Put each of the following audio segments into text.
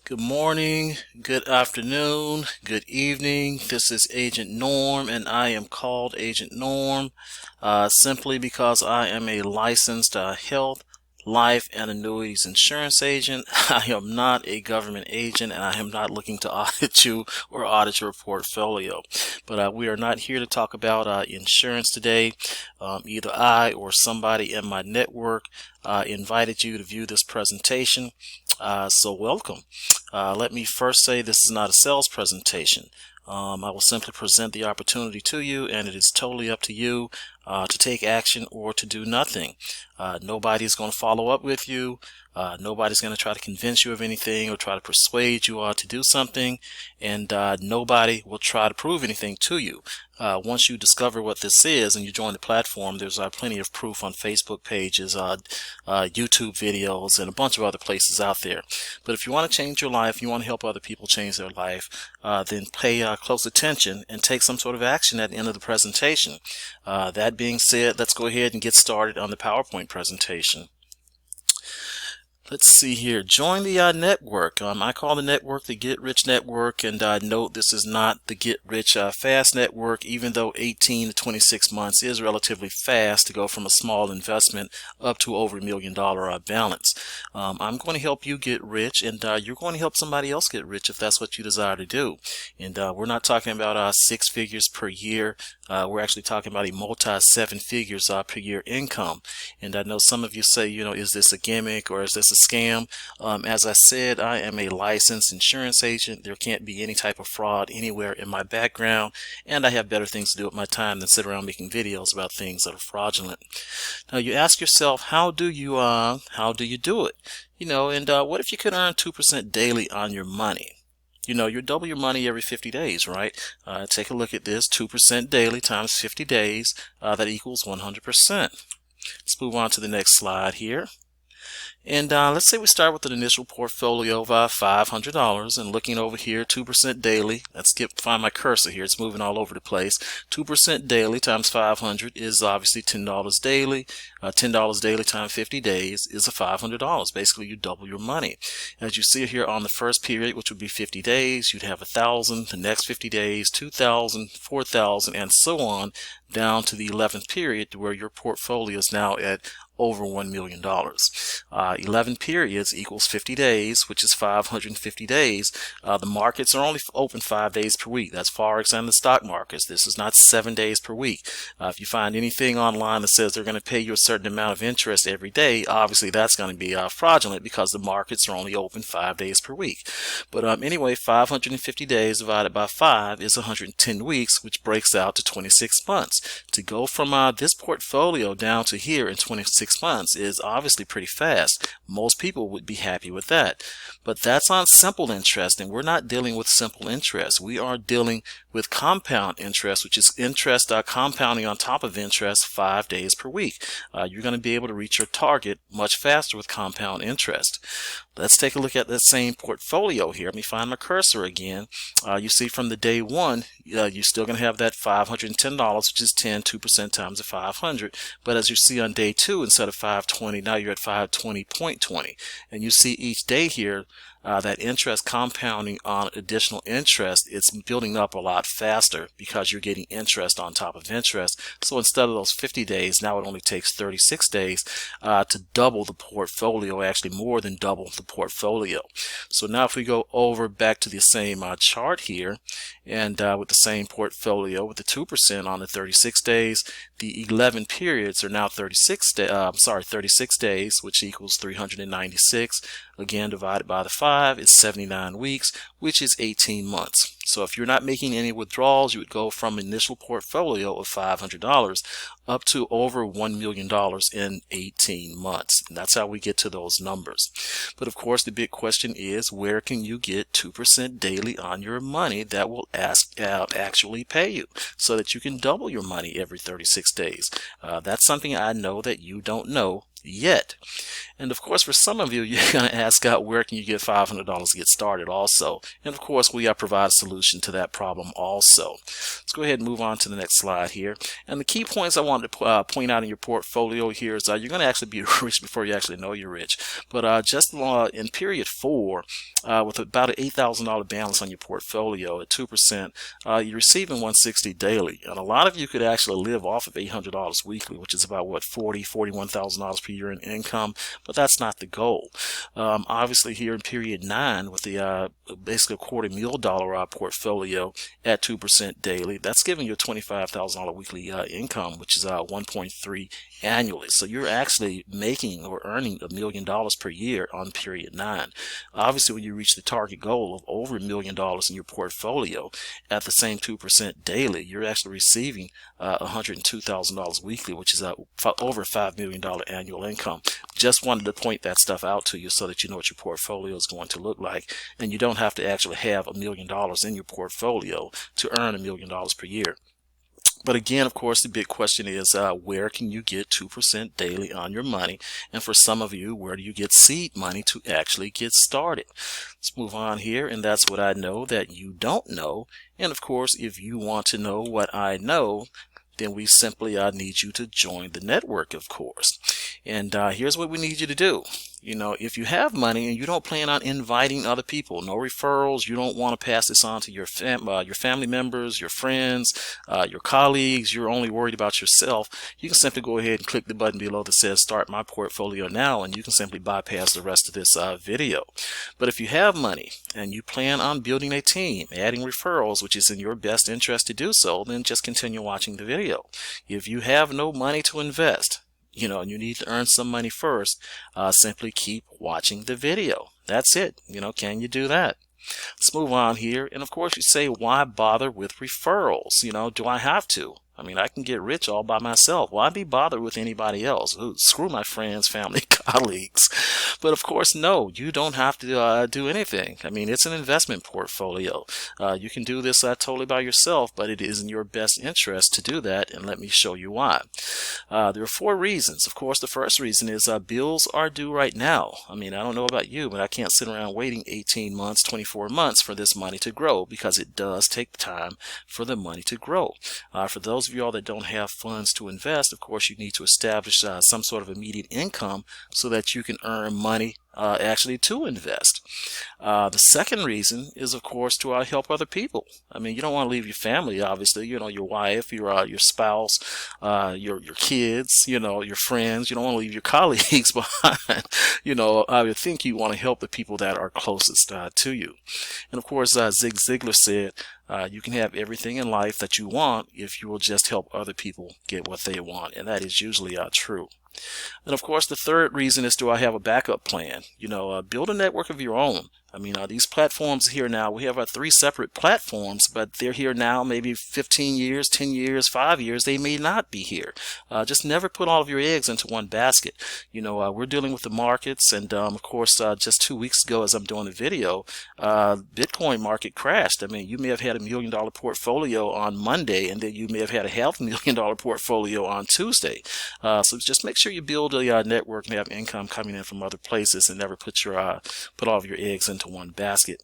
Good morning, good afternoon, good evening. This is Agent Norm, and I am called Agent Norm simply because I am a licensed health, life, and annuities insurance agent. I am not a government agent, and I am not looking to audit you or audit your portfolio. But we are not here to talk about insurance today. Either I or somebody in my network invited you to view this presentation. So welcome. Let me first say this is not a sales presentation. I will simply present the opportunity to you, and it is totally up to you to take action or to do nothing. Nobody is going to follow up with you. Nobody's going to try to convince you of anything or try to persuade you to do something, and nobody will try to prove anything to you. Once you discover what this is and you join the platform, there's plenty of proof on Facebook pages, YouTube videos, and a bunch of other places out there. But if you want to change your life, you want to help other people change their life, then pay close attention and take some sort of action at the end of the presentation. That being said, let's go ahead and get started on the PowerPoint presentation. Let's see here. Join the network. I call the network the Get Rich Network, and note this is not the Get Rich Fast Network, even though 18 to 26 months is relatively fast to go from a small investment up to over $1 million balance. I'm going to help you get rich, and you're going to help somebody else get rich if that's what you desire to do. And we're not talking about 6 figures per year. We're actually talking about a multi-7 figures per year income. And I know some of you say, is this a gimmick or is this a scam? As I said, I am a licensed insurance agent. There can't be any type of fraud anywhere in my background, and I have better things to do with my time than sit around making videos about things that are fraudulent. Now you ask yourself, how do you do it? And what if you could earn 2% daily on your money? You double your money every 50 days, right? Take a look at this. 2% daily times 50 days, that equals 100%. Let's move on to the next slide here. And let's say we start with an initial portfolio of $500, and looking over here, 2% daily. Let's find my cursor here. It's moving all over the place. 2% daily times 500 is obviously $10 daily. $10 daily times 50 days is $500. Basically, you double your money. As you see here on the first period, which would be 50 days, you'd have 1,000. The next 50 days, 2,000, 4,000, and so on, down to the 11th period, where your portfolio is now at over $1 million. 11 periods equals 50 days, which is 550 days. The markets are only open 5 days per week. That's Forex and the stock markets. This is not 7 days per week. If you find anything online that says they're going to pay you a certain amount of interest every day, obviously that's going to be fraudulent, because the markets are only open 5 days per week. But anyway, 550 days divided by 5 is 110 weeks, which breaks out to 26 months. To go from this portfolio down to here in 26 months is obviously pretty fast. Most people would be happy with that. But that's on simple interest, and we're not dealing with simple interest. We are dealing with compound interest, which is interest compounding on top of interest 5 days per week. You're going to be able to reach your target much faster with compound interest. Let's take a look at that same portfolio here. Let me find my cursor again. You see from the day one, you're still going to have that $510, which is 2% times the 500. But as you see on day 2, instead of 520, now you're at 520.20. And you see each day here, that interest compounding on additional interest, it's building up a lot faster because you're getting interest on top of interest. So instead of those 50 days, now it only takes 36 days to double the portfolio, actually more than double the portfolio. So now if we go over back to the same chart here, and with the same portfolio with the 2% on the 36 days, the 11 periods are now 36 days, which equals 396. Again, divided by the 5 is 79 weeks, which is 18 months. So if you're not making any withdrawals, you would go from initial portfolio of $500 up to over $1 million in 18 months. And that's how we get to those numbers. But of course, the big question is, where can you get 2% daily on your money that will actually pay you so that you can double your money every 36 days? That's something I know that you don't know yet. And of course, for some of you, you're going to ask out, where can you get $500 to get started also? And of course, we provide a solution solution to that problem also. Let's go ahead and move on to the next slide here. And the key points I wanted to point out in your portfolio here is you're going to actually be rich before you actually know you're rich. But just in period 4, with about an $8,000 balance on your portfolio at 2%, you're receiving $160 daily. And a lot of you could actually live off of $800 weekly, which is about what, $41,000 per year in income. But that's not the goal. Obviously, here in period 9, with the basically a $250,000 portfolio at 2% daily, that's giving you a $25,000 weekly income, which is 1.3 annually. So you're actually making or earning $1 million per year on period 9. Obviously, when you reach the target goal of over $1 million in your portfolio at the same 2% daily, you're actually receiving $102,000 weekly, which is over $5 million annual income. Just wanted to point that stuff out to you so that you know what your portfolio is going to look like, and you don't have to actually have $1 million in your portfolio to earn $1 million per year. But again, of course, the big question is where can you get 2% daily on your money? And for some of you, where do you get seed money to actually get started? Let's move on here, and that's what I know that you don't know. And of course, if you want to know what I know, then we simply need you to join the network, of course. And here's what we need you to do. You know, if you have money and you don't plan on inviting other people, no referrals, you don't want to pass this on to your family members, your friends, your colleagues, you're only worried about yourself, you can simply go ahead and click the button below that says Start My Portfolio Now, and you can simply bypass the rest of this video. But if you have money and you plan on building a team, adding referrals, which is in your best interest to do so, then just continue watching the video. If you have no money to invest, you know, and you need to earn some money first, simply keep watching the video. That's it. You know, can you do that? Let's move on here. And of course, you say, why bother with referrals? You know, do I have to? I mean, I can get rich all by myself. Why be bothered with anybody else? Ooh, screw my friends, family, colleagues. But of course, no, you don't have to do anything. I mean, it's an investment portfolio. You can do this totally by yourself, but it is in your best interest to do that, and let me show you why. There are 4 reasons. Of course, the first reason is bills are due right now. I mean, I don't know about you, but I can't sit around waiting 18 months, 24 months for this money to grow, because it does take time for the money to grow. For those of you all that don't have funds to invest, of course, you need to establish some sort of immediate income so that you can earn money actually to invest. The second reason is, of course, to help other people. I mean, you don't want to leave your family, obviously, you know, your wife, your spouse, your kids, you know, your friends. You don't want to leave your colleagues behind. You know, I would think you want to help the people that are closest to you. And of course, Zig Ziglar said, you can have everything in life that you want if you will just help other people get what they want. And that is usually true. And of course, the third reason is, do I have a backup plan? You know, build a network of your own. I mean, these platforms here now, we have 3 separate platforms, but they're here now maybe 15 years, 10 years, 5 years. They may not be here. Just never put all of your eggs into one basket. You know, we're dealing with the markets, and of course, just 2 weeks ago, as I'm doing the video, Bitcoin market crashed. I mean, you may have had $1 million portfolio on Monday, and then you may have had a $500,000 portfolio on Tuesday. So just make sure you build a network and have income coming in from other places, and never put all of your eggs into one basket.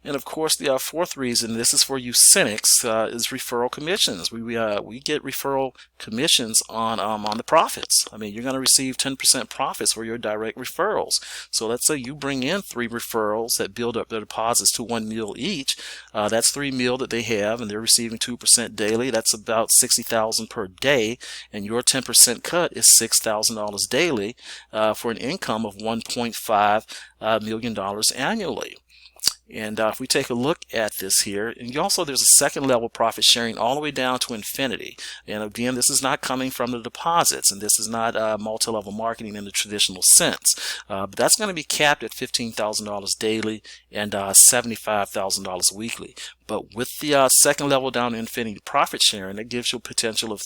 And of course, the fourth reason, this is for you cynics, is referral commissions. We get referral commissions on the profits. I mean, you're going to receive 10% profits for your direct referrals. So let's say you bring in 3 referrals that build up their deposits to $1 million each. That's $3 million that they have, and they're receiving 2% daily. That's about $60,000 per day, and your 10% cut is $6,000 daily for an income of $1.5 million annually. And if we take a look at this here, and also there's a second level profit sharing all the way down to infinity. And again, this is not coming from the deposits, and this is not multi-level marketing in the traditional sense. But that's going to be capped at $15,000 daily and $75,000 weekly. But with the second level down to infinity profit sharing, that gives you a potential of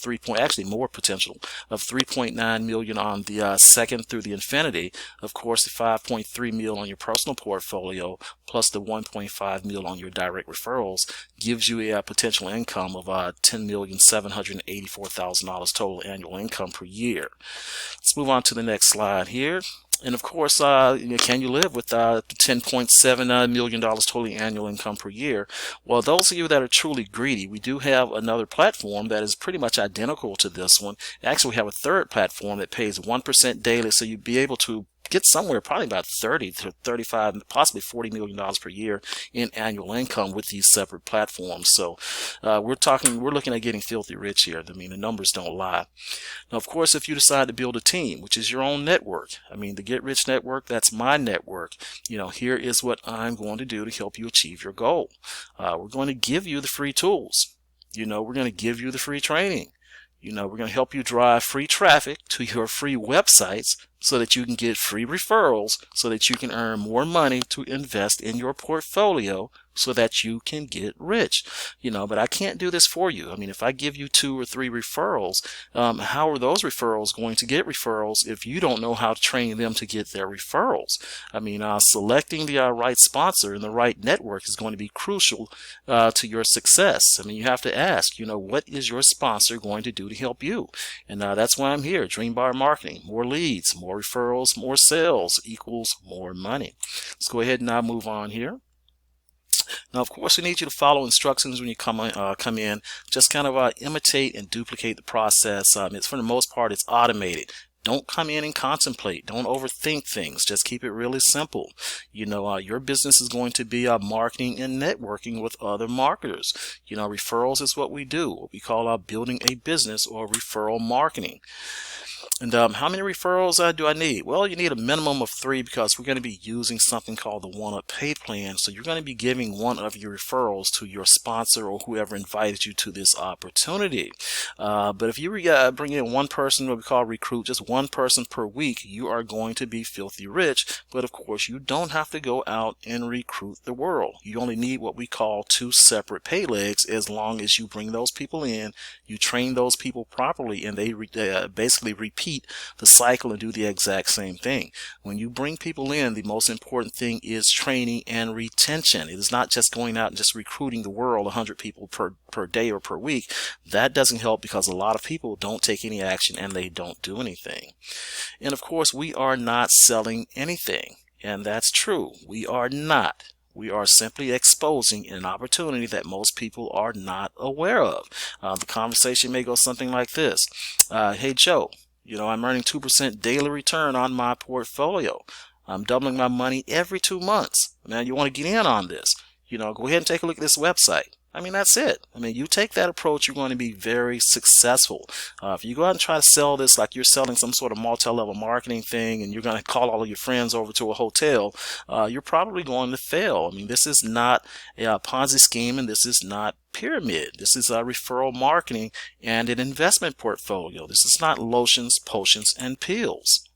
more potential of 3.9 million on the second through the infinity. Of course, the 5.3 million on your personal portfolio plus the 1.5 million on your direct referrals gives you a potential income of $10,784,000 total annual income per year. Let's move on to the next slide here. And of course, can you live with $10.7 million totally annual income per year? Well, those of you that are truly greedy, we do have another platform that is pretty much identical to this one. Actually, we have a third platform that pays 1% daily, so you'd be able to get somewhere probably about 30 to 35, possibly $40 million per year in annual income with these separate platforms. So we're looking at getting filthy rich here. I mean, the numbers don't lie. Now, of course, if you decide to build a team, which is your own network, I mean, the Get Rich Network, that's my network. Here is what I'm going to do to help you achieve your goal. We're going to give you the free tools. We're going to give you the free training. We're going to help you drive free traffic to your free websites so that you can get free referrals so that you can earn more money to invest in your portfolio so that you can get rich. But I can't do this for you. I mean, if I give you 2 or 3 referrals, how are those referrals going to get referrals if you don't know how to train them to get their referrals? I mean, selecting the right sponsor and the right network is going to be crucial to your success. I mean, you have to ask, what is your sponsor going to do to help you? And that's why I'm here. Dream Bar Marketing. More leads, more referrals, more sales equals more money. Let's go ahead and now move on here. Now, of course, we need you to follow instructions when you come in. Just kind of imitate and duplicate the process. It's for the most part, it's automated. Don't come in and contemplate. Don't overthink things. Just keep it really simple. Your business is going to be marketing and networking with other marketers. Referrals is what we do, what we call building a business or referral marketing. And how many referrals do I need? Well, you need a minimum of 3 because we're going to be using something called the one-up pay plan. So you're going to be giving one of your referrals to your sponsor or whoever invited you to this opportunity. But if you bring in one person, what we call recruit, just one person per week, you are going to be filthy rich. But of course, you don't have to go out and recruit the world. You only need what we call 2 separate pay legs as long as you bring those people in, you train those people properly, and they basically repeat the cycle and do the exact same thing. When you bring people in, the most important thing is training and retention. It is not just going out and just recruiting the world 100 people per day or per week. That doesn't help because a lot of people don't take any action and they don't do anything. And of course, we are not selling anything. And that's true. We are not. We are simply exposing an opportunity that most people are not aware of. The conversation may go something like this. Hey, Joe, I'm earning 2% daily return on my portfolio. I'm doubling my money every 2 months. Now, you want to get in on this. Go ahead and take a look at this website. I mean, that's it. I mean, you take that approach, you're going to be very successful. If you go out and try to sell this like you're selling some sort of multi-level marketing thing and you're going to call all of your friends over to a hotel, you're probably going to fail. I mean, this is not a Ponzi scheme and this is not pyramid. This is a referral marketing and an investment portfolio. This is not lotions, potions, and pills.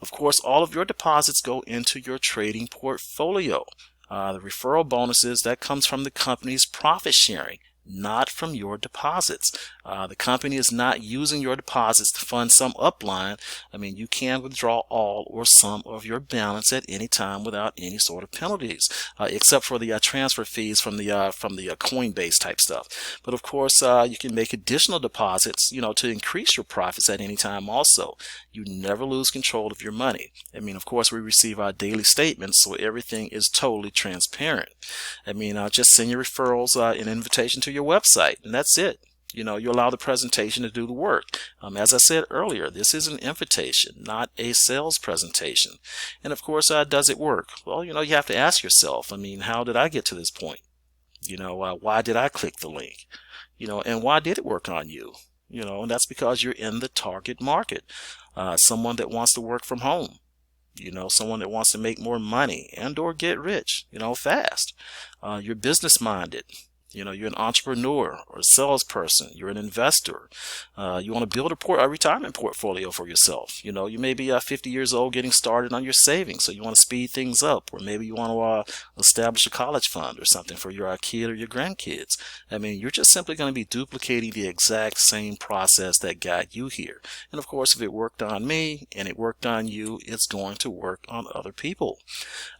Of course, all of your deposits go into your trading portfolio. The referral bonuses, that comes from the company's profit sharing, not from your deposits. The company is not using your deposits to fund some upline. I mean, you can withdraw all or some of your balance at any time without any sort of penalties, except for the transfer fees from the Coinbase type stuff. But of course, you can make additional deposits, to increase your profits at any time also. You never lose control of your money. I mean, of course, we receive our daily statements, so everything is totally transparent. I mean, just send your referrals an invitation to your website, and that's it. You allow the presentation to do the work. As I said earlier, this is an invitation, not a sales presentation. And of course, does it work? Well, you have to ask yourself, I mean, how did I get to this point? Why did I click the link? And why did it work on you? And that's because you're in the target market. Someone that wants to work from home. Someone that wants to make more money and or get rich, fast. You're business minded. You're an entrepreneur or a salesperson. You're an investor. You want to build a retirement portfolio for yourself. You may be 50 years old getting started on your savings, so you want to speed things up. Or maybe you want to establish a college fund or something for your kid or your grandkids. I mean, you're just simply going to be duplicating the exact same process that got you here. And of course, if it worked on me and it worked on you, it's going to work on other people.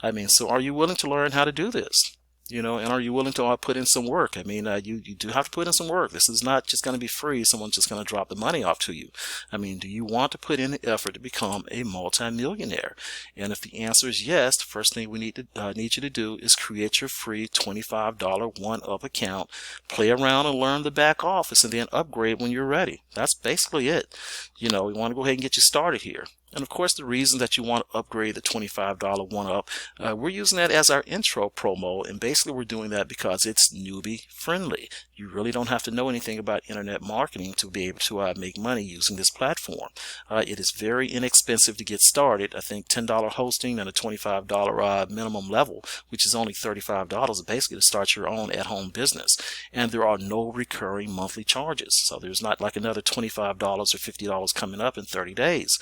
I mean, so are you willing to learn how to do this? You know, and are you willing to put in some work? I mean, you do have to put in some work. This is not just going to be free. Someone's just going to drop the money off to you. I mean, do you want to put in the effort to become a multimillionaire? And if the answer is yes, the first thing we need you to do is create your free $25 one-up account, play around and learn the back office, and then upgrade when you're ready. That's basically it. You know, we want to go ahead and get you started here. And of course, the reason that you want to upgrade the $25 one-up, we're using that as our intro promo, and basically we're doing that because it's newbie friendly. You really don't have to know anything about internet marketing to be able to make money using this platform. It is very inexpensive to get started. I think $10 hosting and a $25 minimum level, which is only $35 basically to start your own at-home business. And there are no recurring monthly charges. So there's not like another $25 or $50 coming up in 30 days.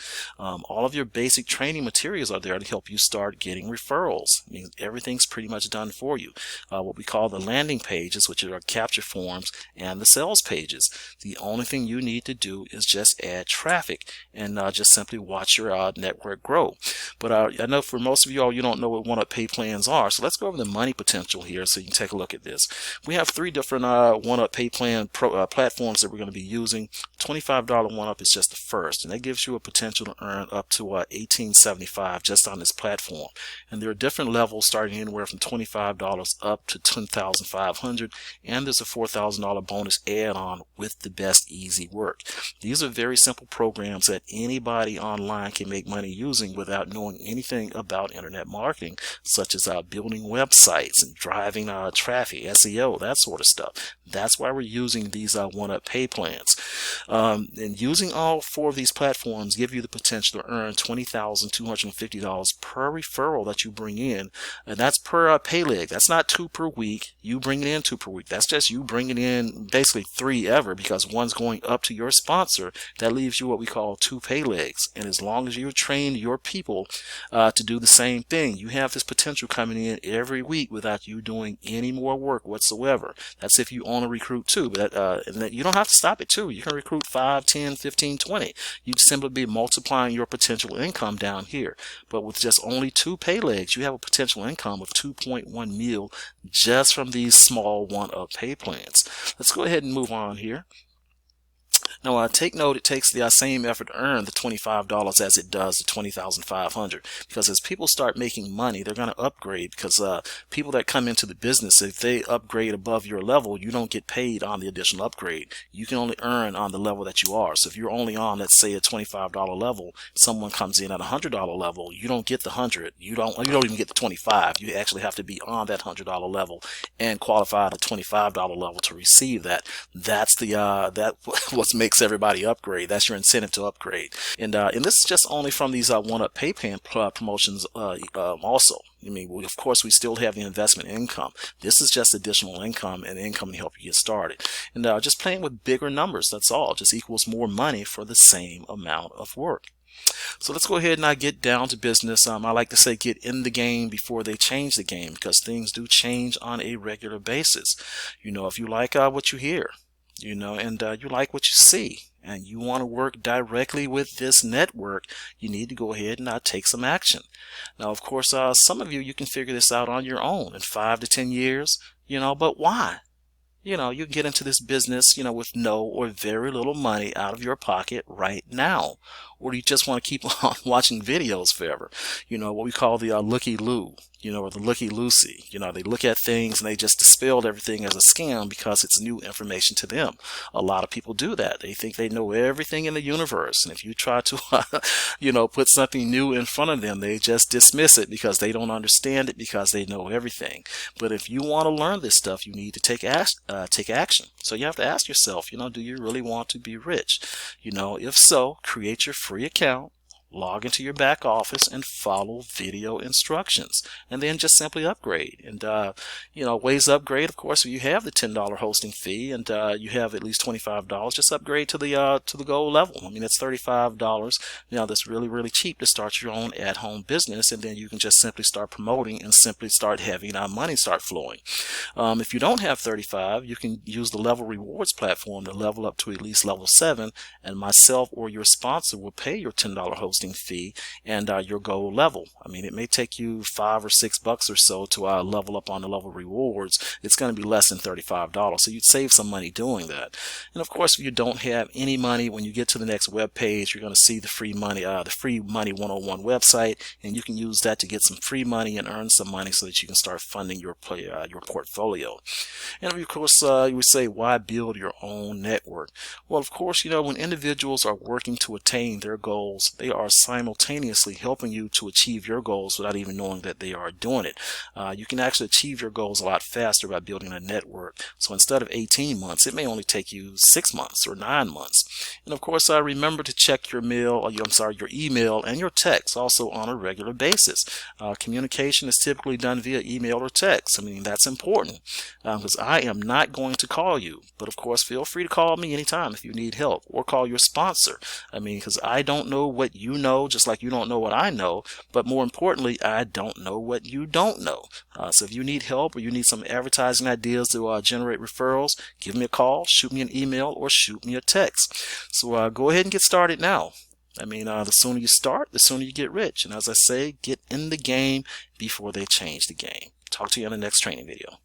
All of your basic training materials are there to help you start getting referrals. I mean, everything's pretty much done for you. What we call the landing pages, which are capture forms, and the sales pages. The only thing you need to do is just add traffic and just simply watch your network grow. But I know for most of you all, you don't know what one-up pay plans are. So let's go over the money potential here so you can take a look at this. We have three different one-up pay plan platforms that we're going to be using. $25 one-up is just the first, and that gives you a potential to earn up to $18.75 just on this platform. And there are different levels starting anywhere from $25 up to $10,500, and there's a $4,000 bonus add-on with the best easy work. These are very simple programs that anybody online can make money using without knowing anything about internet marketing, such as building websites and driving traffic, SEO, that sort of stuff. That's why we're using these one-up pay plans. And using all four of these platforms give you the potential to earn $20,250 per referral that you bring in, and that's per pay leg. That's not 2 per week. You bring it in 2 per week. That's just you bringing in basically 3 ever, because one's going up to your sponsor. That leaves you what we call 2 pay legs. And as long as you train your people to do the same thing, you have this potential coming in every week without you doing any more work whatsoever. That's if you only recruit 2, but and you don't have to stop at 2. You can recruit 5, 10, 15, 20. You simply be multiplying your potential income down here. But with just only 2 pay legs, you have a potential income of 2.1 mil just from these small one-up pay plans. Let's go ahead and move on here. Now, take note, it takes the same effort to earn the $25 as it does the $20,500, because as people start making money, they're going to upgrade, because people that come into the business, if they upgrade above your level, you don't get paid on the additional upgrade. You can only earn on the level that you are. So if you're only on, let's say, a $25 level, someone comes in at a $100 level, you don't get the 100. You don't even get the 25. You actually have to be on that $100 level and qualify at a $25 level to receive that. That's what makes everybody upgrade. That's your incentive to upgrade. And this is just only from these one-up pay plan promotions also. I mean, of course, we still have the investment income. This is just additional income and income to help you get started. And just playing with bigger numbers, that's all. Just equals more money for the same amount of work. So let's go ahead and get down to business. I like to say get in the game before they change the game, because things do change on a regular basis. You know, if you like what you hear, you know, and you like what you see, and you want to work directly with this network, you need to go ahead and take some action. Now, of course, some of you can figure this out on your own in 5 to 10 years, you know, but why? You know, you get into this business, you know, with no or very little money out of your pocket right now. Or do you just want to keep on watching videos forever? You know, what we call the looky-loo, you know, or the looky-loosey. You know, they look at things and they just dispelled everything as a scam because it's new information to them. A lot of people do that. They think they know everything in the universe. And if you try to, you know, put something new in front of them, they just dismiss it because they don't understand it, because they know everything. But if you want to learn this stuff, you need to take action. So you have to ask yourself, you know, do you really want to be rich? You know, if so, create your free account, log into your back office, and follow video instructions, and then just simply upgrade. And you know, ways to upgrade, of course, if you have the $10 hosting fee and you have at least $25, just upgrade to the gold level. I mean, it's $35. Now that's really cheap to start your own at-home business, and then you can just simply start promoting and simply start having money start flowing. If you don't have 35, you can use the level rewards platform to level up to at least level 7, and myself or your sponsor will pay your $10 hosting hosting fee and your gold level. I mean, it may take you $5 or $6 or so to level up on the level rewards. It's going to be less than $35, so you'd save some money doing that. And of course, if you don't have any money, when you get to the next web page, you're going to see the free money 101 website, and you can use that to get some free money and earn some money so that you can start funding your portfolio. And of course, you would say, why build your own network? Well, of course, when individuals are working to attain their goals, they are simultaneously helping you to achieve your goals without even knowing that they are doing it. You can actually achieve your goals a lot faster by building a network. So instead of 18 months, it may only take you 6 months or 9 months. And of course, remember to check your your email and your text also on a regular basis. Communication is typically done via email or text. I mean, that's important because I am not going to call you. But of course, feel free to call me anytime if you need help, or call your sponsor. I mean, because I don't know what you know, just like you don't know what I know. But more importantly, I don't know what you don't know. So if you need help or you need some advertising ideas to generate referrals, give me a call, shoot me an email, or shoot me a text. So go ahead and get started now. I mean, the sooner you start, the sooner you get rich. And as I say, get in the game before they change the game. Talk to you on the next training video.